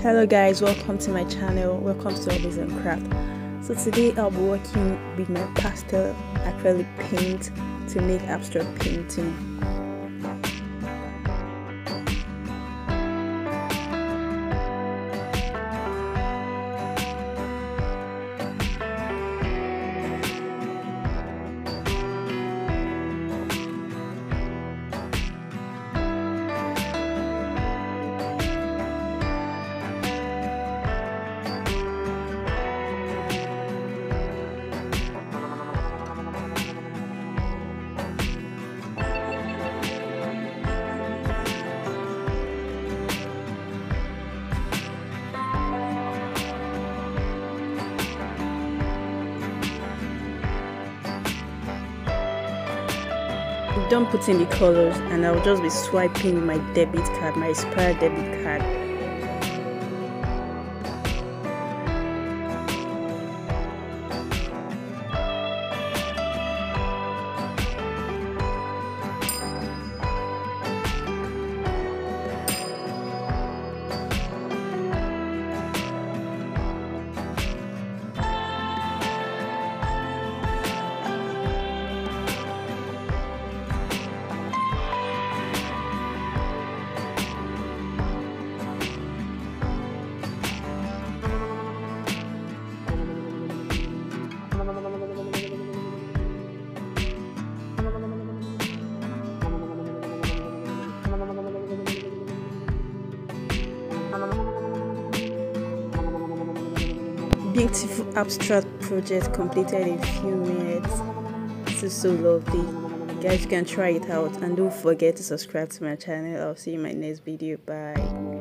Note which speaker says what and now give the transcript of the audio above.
Speaker 1: Hello guys, welcome to my channel. Welcome to Hobbies and Craft. So today I'll be working with my pastel acrylic paint to make abstract painting. Don't put in the colors, and I'll just be swiping my debit card, my expired debit card. Beautiful abstract project completed in a few minutes. This is so lovely. Guys, you can try it out, and don't forget to subscribe to my channel. I'll see you in my next video. Bye.